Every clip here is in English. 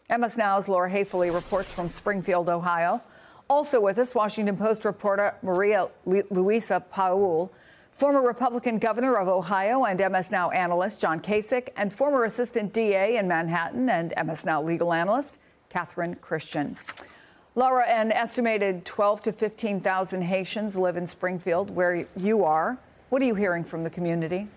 MS Now's Laura Hayfley reports from Springfield, Ohio. Also with us, Washington Post reporter Maria Luisa Paul, former Republican governor of Ohio and MS Now analyst John Kasich, and former assistant DA in Manhattan and MS Now legal analyst Catherine Christian. Laura, an estimated 12 to 15,000 Haitians live in Springfield, where you are. What are you hearing from the community?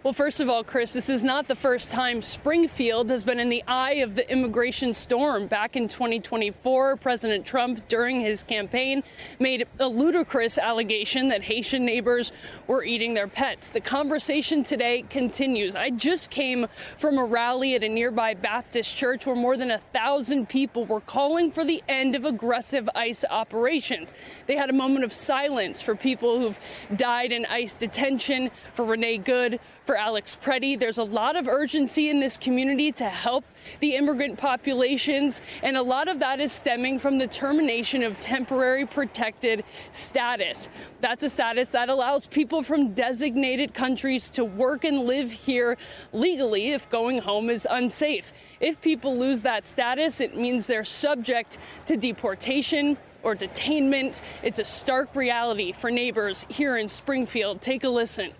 Well, first of all, Chris, this is not the first time Springfield has been in the eye of the immigration storm. Back in 2024, President Trump, during his campaign, made a ludicrous allegation that Haitian neighbors were eating their pets. The conversation today continues. I just came from a rally at a nearby Baptist church where more than 1,000 people were calling for the end of aggressive ICE operations. They had a moment of silence for people who've died in ICE detention, for Renee Good, for Alex Preddy. There's a lot of urgency in this community to help the immigrant populations, and a lot of that is stemming from the termination of temporary protected status. That's a status that allows people from designated countries to work and live here legally if going home is unsafe. If people lose that status, it means they're subject to deportation or detainment. It's a stark reality for neighbors here in Springfield. Take a listen.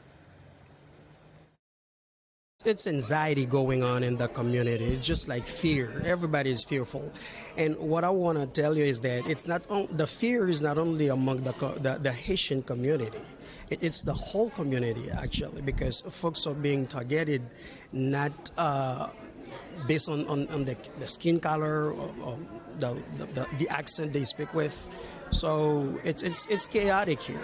It's anxiety going on in the community. It's just like fear. Everybody is fearful. And what I want to tell you is that it's not the fear is not only among the Haitian community. It's the whole community, actually, because folks are being targeted not based on the skin color or the accent they speak with. So it's chaotic here.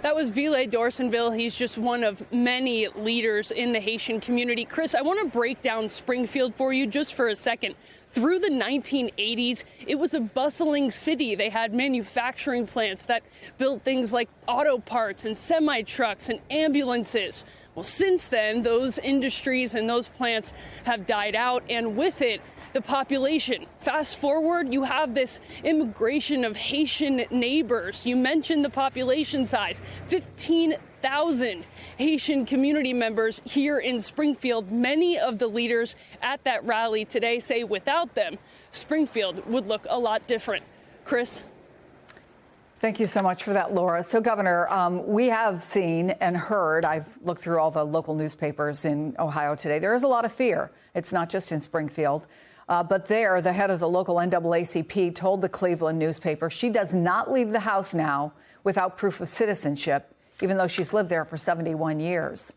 That was Ville Dorsonville. He's just one of many leaders in the Haitian community. Chris, I want to break down Springfield for you just for a second. Through the 1980s, it was a bustling city. They had manufacturing plants that built things like auto parts and semi-trucks and ambulances. Well, since then, those industries and those plants have died out, and with it, the population. Fast forward, you have this immigration of Haitian neighbors. You mentioned the population size, 15,000 Haitian community members here in Springfield. Many of the leaders at that rally today say without them, Springfield would look a lot different. Chris? Thank you so much for that, Laura. So, Governor, we have seen and heard, I've looked through all the local newspapers in Ohio today, there is a lot of fear. It's not just in Springfield. But there, the head of the local NAACP told the Cleveland newspaper she does not leave the house now without proof of citizenship, even though she's lived there for 71 years.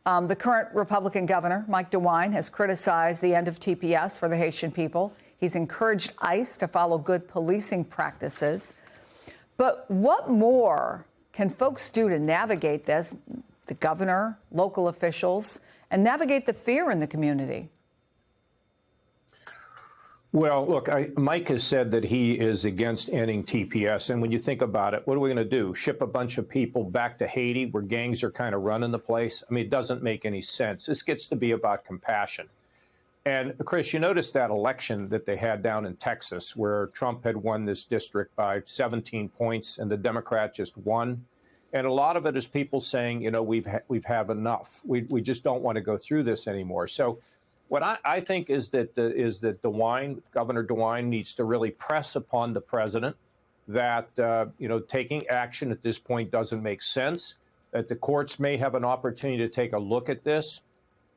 The current Republican governor, Mike DeWine, has criticized the end of TPS for the Haitian people. He's encouraged ICE to follow good policing practices. But what more can folks do to navigate this, the governor, local officials, and navigate the fear in the community? Well, look, Mike has said that he is against ending TPS. And when you think about it, what are we going to do? Ship a bunch of people back to Haiti where gangs are kind of running the place? I mean, it doesn't make any sense. This gets to be about compassion. And, Chris, you noticed that election that they had down in Texas where Trump had won this district by 17 points and the Democrat just won. And a lot of it is people saying, you know, we've had enough. We just don't want to go through this anymore. So what I think is that Governor DeWine needs to really press upon the president that, taking action at this point doesn't make sense, that the courts may have an opportunity to take a look at this.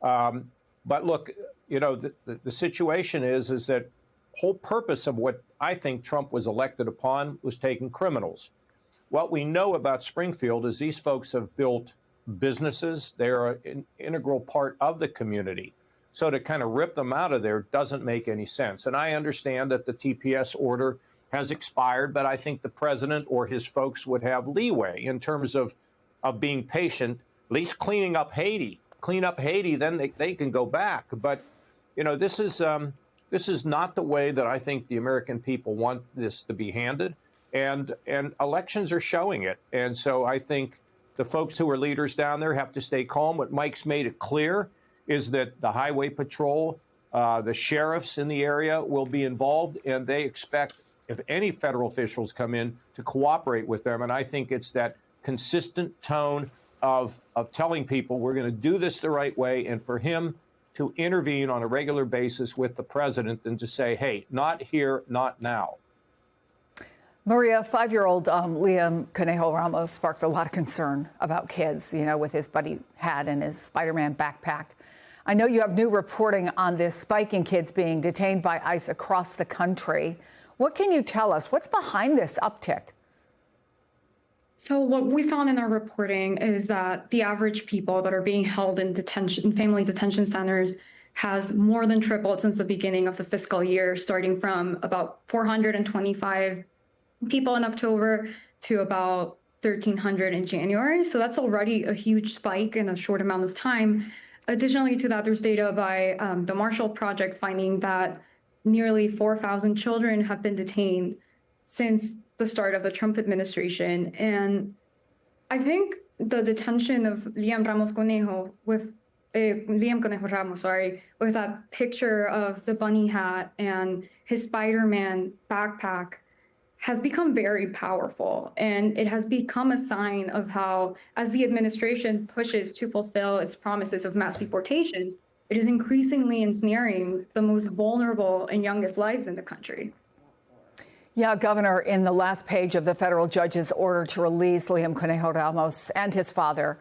But look, the situation is that whole purpose of what I think Trump was elected upon was taking criminals. What we know about Springfield is these folks have built businesses. They're an integral part of the community. So to kind of rip them out of there doesn't make any sense. And I understand that the TPS order has expired, but I think the president or his folks would have leeway in terms of being patient, at least cleaning up Haiti. Clean up Haiti, then they can go back. But, this is not the way that I think the American people want this to be handed. And elections are showing it. And so I think the folks who are leaders down there have to stay calm. What Mike's made it clear is that the highway patrol, the sheriffs in the area will be involved, and they expect, if any federal officials come in, to cooperate with them. And I think it's that consistent tone of telling people we're going to do this the right way. And for him, to intervene on a regular basis with the president and to say, hey, not here, not now. Maria, 5-year-old Liam Conejo Ramos sparked a lot of concern about kids, with his buddy hat and his Spider-Man backpack. I know you have new reporting on this spike in kids being detained by ICE across the country. What can you tell us? What's behind this uptick? So what we found in our reporting is that the average people that are being held in family detention centers has more than tripled since the beginning of the fiscal year, starting from about 425 people in October to about 1,300 in January. So that's already a huge spike in a short amount of time. Additionally to that, there's data by the Marshall Project finding that nearly 4,000 children have been detained since the start of the Trump administration. And I think the detention of Liam Conejo Ramos, with that picture of the bunny hat and his Spider-Man backpack has become very powerful. And it has become a sign of how, as the administration pushes to fulfill its promises of mass deportations, it is increasingly ensnaring the most vulnerable and youngest lives in the country. Yeah, Governor, in the last page of the federal judge's order to release Liam Conejo Ramos and his father,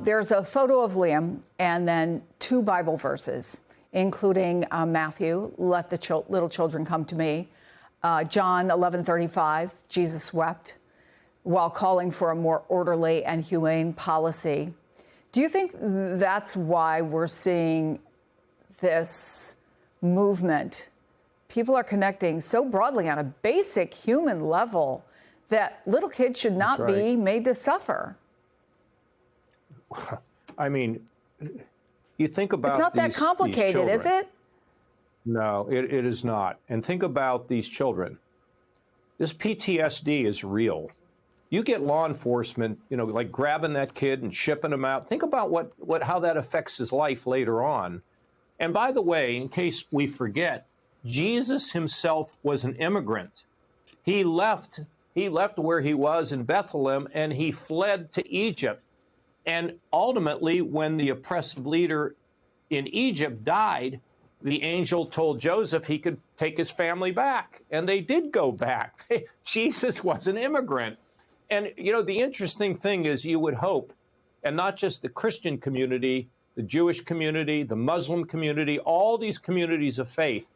there's a photo of Liam and then 2 Bible verses, including Matthew, let the little children come to me, John 11:35, Jesus wept, while calling for a more orderly and humane policy. Do you think that's why we're seeing this movement? People are connecting so broadly on a basic human level that little kids should not be made to suffer. I mean, you think about it's not that complicated, is it? No, it is not. And think about these children. This PTSD is real. You get law enforcement, like grabbing that kid and shipping him out. Think about how that affects his life later on. And by the way, in case we forget, Jesus himself was an immigrant. He left where he was in Bethlehem and he fled to Egypt. And ultimately, when the oppressive leader in Egypt died, the angel told Joseph he could take his family back. And they did go back. Jesus was an immigrant. And, the interesting thing is you would hope, and not just the Christian community, the Jewish community, the Muslim community, all these communities of faith.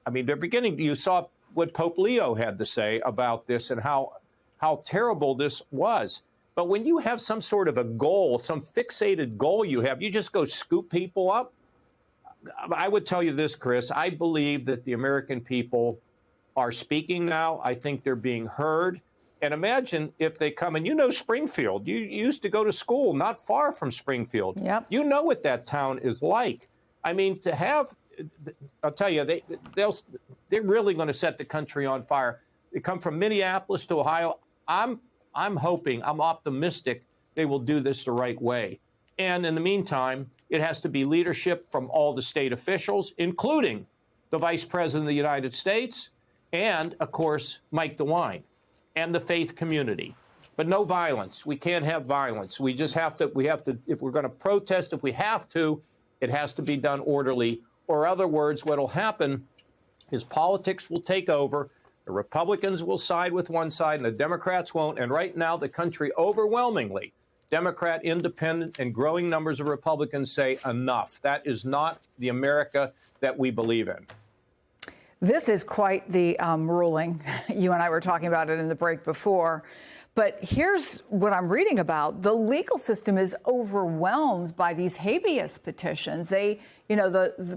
I mean, they're beginning, you saw what Pope Leo had to say about this and how terrible this was. But when you have some sort of a goal, some fixated goal you have, you just go scoop people up. I would tell you this, Chris, I believe that the American people are speaking now. I think they're being heard. And imagine if they come, and Springfield, you used to go to school not far from Springfield. Yep. You know what that town is like. I mean, to have, I'll tell you, they're really going to set the country on fire. They come from Minneapolis to Ohio. I'm hoping, I'm optimistic they will do this the right way. And in the meantime, it has to be leadership from all the state officials, including the Vice President of the United States and, of course, Mike DeWine and the faith community. But no violence. We can't have violence. We just have to, if we're going to protest, if we have to, it has to be done orderly. Or in other words, what will happen is politics will take over. The Republicans will side with one side and the Democrats won't. And right now, the country overwhelmingly, Democrat, independent, and growing numbers of Republicans say enough. That is not the America that we believe in. This is quite the ruling. You and I were talking about it in the break before. But here's what I'm reading about. The legal system is overwhelmed by these habeas petitions. The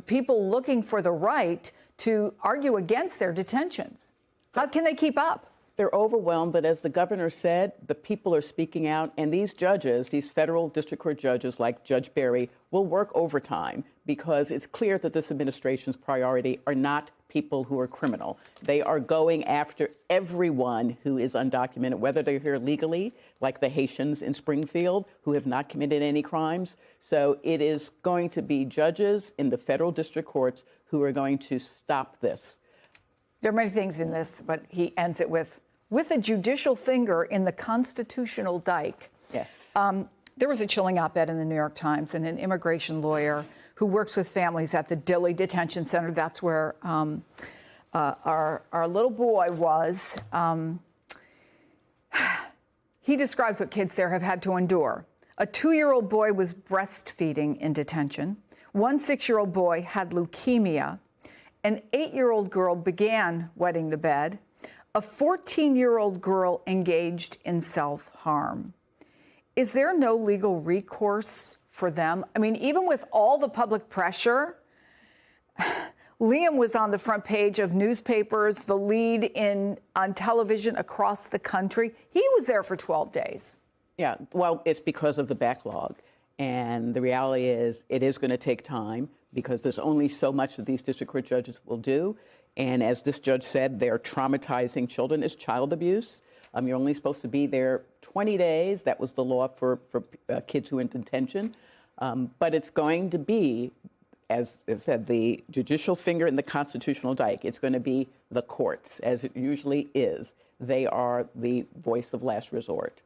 people looking for the right to argue against their detentions. How can they keep up? They're overwhelmed, but as the governor said, the people are speaking out, and these judges, these federal district court judges like Judge Berry, will work overtime because it's clear that this administration's priority are not people who are criminal. They are going after everyone who is undocumented, whether they're here legally, like the Haitians in Springfield, who have not committed any crimes. So it is going to be judges in the federal district courts who are going to stop this. There are many things in this, but he ends it with a judicial finger in the constitutional dike. Yes. There was a chilling op-ed in the New York Times, and an immigration lawyer who works with families at the Dilley Detention Center. That's where our little boy was. He describes what kids there have had to endure. A 2-year-old boy was breastfeeding in detention. One 6-year-old boy had leukemia. An 8-year-old girl began wetting the bed. A 14-year-old girl engaged in self-harm. Is there no legal recourse for them? I mean, even with all the public pressure, Liam was on the front page of newspapers, the lead on television across the country. He was there for 12 days. Yeah, well, it's because of the backlog. And the reality is it is going to take time because there's only so much that these district court judges will do. And as this judge said, they're traumatizing children. It's child abuse. You're only supposed to be there 20 days. That was the law for kids who are in detention. But it's going to be, as I said, the judicial finger in the constitutional dike. It's going to be the courts, as it usually is. They are the voice of last resort.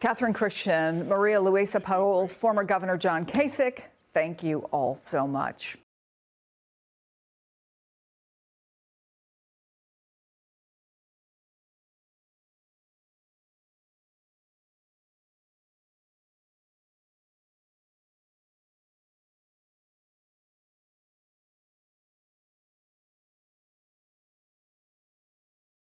Catherine Christian, Maria Luisa Paul, former Governor John Kasich, thank you all so much.